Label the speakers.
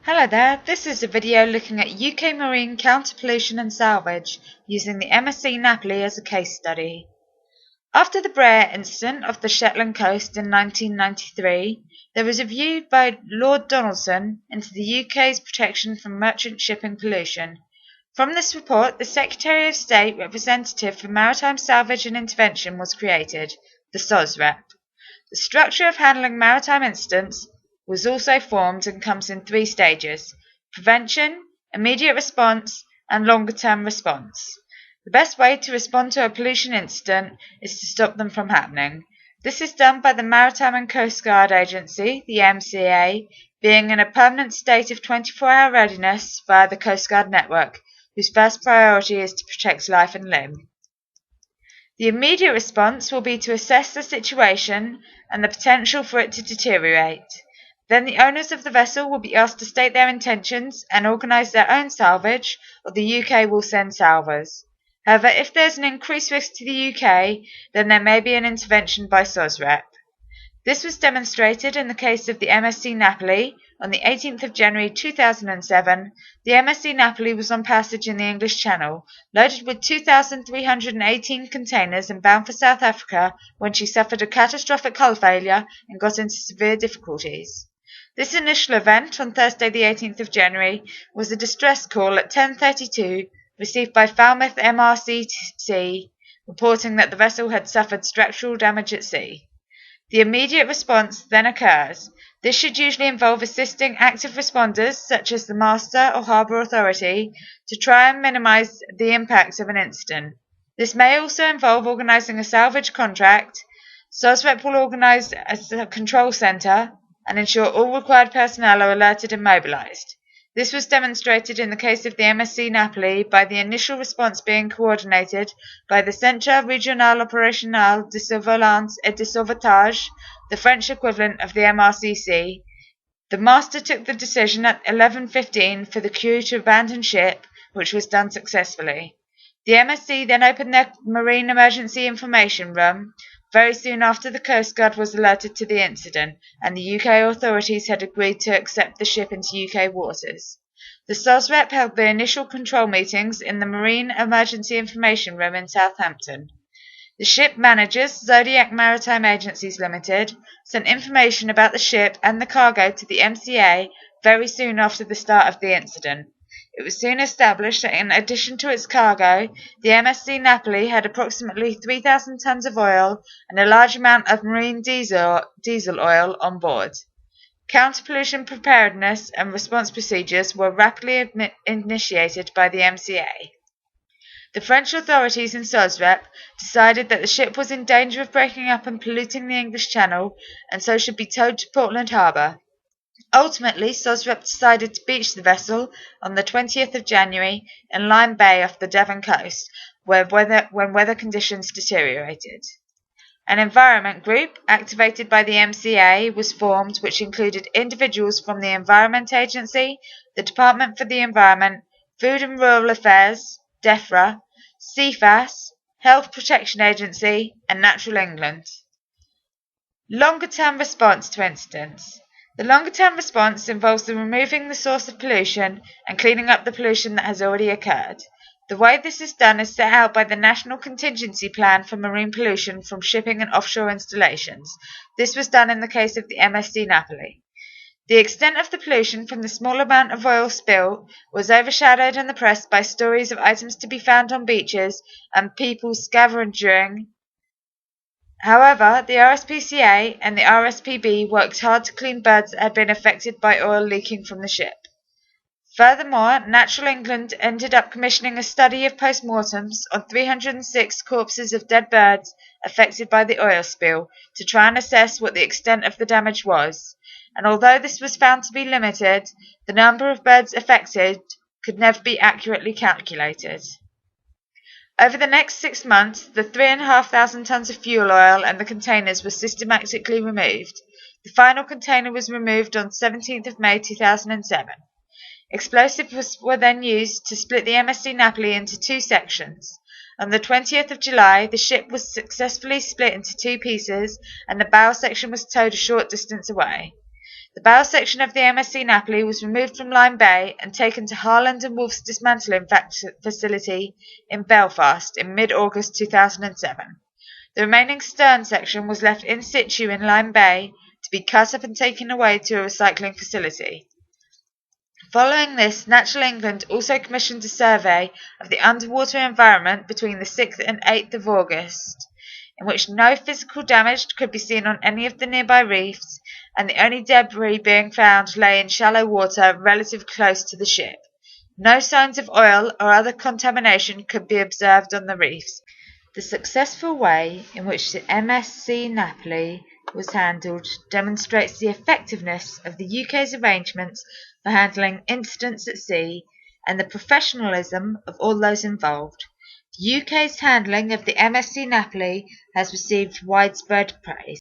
Speaker 1: Hello there, this is a video looking at UK marine counter-pollution and salvage using the MSC Napoli as a case study. After the Brer incident off the Shetland coast in 1993, there was a review by Lord Donaldson into the UK's protection from merchant shipping pollution. From this report, the Secretary of State representative for Maritime Salvage and Intervention was created, the SOSREP. The structure of handling maritime incidents was also formed and comes in three stages: prevention, immediate response, and longer-term response. The best way to respond to a pollution incident is to stop them from happening. This is done by the Maritime and Coast Guard Agency, the MCA, being in a permanent state of 24-hour readiness via the Coast Guard network, whose first priority is to protect life and limb. The immediate response will be to assess the situation and the potential for it to deteriorate. Then the owners of the vessel will be asked to state their intentions and organise their own salvage, or the UK will send salvors. However, if there is an increased risk to the UK, then there may be an intervention by SOSREP. This was demonstrated in the case of the MSC Napoli. On the 18th of January 2007, the MSC Napoli was on passage in the English Channel, loaded with 2,318 containers and bound for South Africa when she suffered a catastrophic hull failure and got into severe difficulties. This initial event on Thursday the 18th of January was a distress call at 10:32 received by Falmouth MRCC reporting that the vessel had suffered structural damage at sea. The immediate response then occurs. This should usually involve assisting active responders such as the Master or Harbour Authority to try and minimise the impact of an incident. This may also involve organising a salvage contract. SOSREP will organise a control centre and ensure all required personnel are alerted and mobilised. This was demonstrated in the case of the MSC Napoli by the initial response being coordinated by the Centre Régional Opérationnel de Surveillance et de Sauvetage, the French equivalent of the MRCC. The master took the decision at 11:15 for the crew to abandon ship, which was done successfully. The MSC then opened their Marine Emergency Information Room. Very soon after, the Coast Guard was alerted to the incident, and the UK authorities had agreed to accept the ship into UK waters. The SOSREP held the initial control meetings in the Marine Emergency Information Room in Southampton. The ship managers, Zodiac Maritime Agencies Limited, sent information about the ship and the cargo to the MCA very soon after the start of the incident. It was soon established that in addition to its cargo, the MSC Napoli had approximately 3,000 tons of oil and a large amount of marine diesel oil on board. Counter-pollution preparedness and response procedures were rapidly initiated by the MCA. The French authorities in SOSREP decided that the ship was in danger of breaking up and polluting the English Channel, and so should be towed to Portland Harbour. Ultimately, SOSREP decided to beach the vessel on the 20th of January in Lyme Bay off the Devon coast, when weather conditions deteriorated. An environment group, activated by the MCA, was formed, which included individuals from the Environment Agency, the Department for the Environment, Food and Rural Affairs, DEFRA, CFAS, Health Protection Agency, and Natural England. Longer-term response to incidents. The longer-term response involves the removing the source of pollution and cleaning up the pollution that has already occurred. The way this is done is set out by the National Contingency Plan for Marine Pollution from Shipping and Offshore Installations. This was done in the case of the MSC Napoli. The extent of the pollution from the small amount of oil spill was overshadowed in the press by stories of items to be found on beaches and people scavenging. However, the RSPCA and the RSPB worked hard to clean birds that had been affected by oil leaking from the ship. Furthermore, Natural England ended up commissioning a study of post-mortems on 306 corpses of dead birds affected by the oil spill to try and assess what the extent of the damage was. And although this was found to be limited, the number of birds affected could never be accurately calculated. Over the next 6 months, the 3,500 tons of fuel oil and the containers were systematically removed. The final container was removed on 17th of May 2007. Explosives were then used to split the MSC Napoli into two sections. On the 20th of July, the ship was successfully split into two pieces and the bow section was towed a short distance away. The bow section of the MSC Napoli was removed from Lyme Bay and taken to Harland and Wolff's dismantling facility in Belfast in mid-August 2007. The remaining stern section was left in situ in Lyme Bay to be cut up and taken away to a recycling facility. Following this, Natural England also commissioned a survey of the underwater environment between the 6th and 8th of August, in which no physical damage could be seen on any of the nearby reefs, and the only debris being found lay in shallow water relatively close to the ship. No signs of oil or other contamination could be observed on the reefs. The successful way in which the MSC Napoli was handled demonstrates the effectiveness of the UK's arrangements for handling incidents at sea and the professionalism of all those involved. The UK's handling of the MSC Napoli has received widespread praise.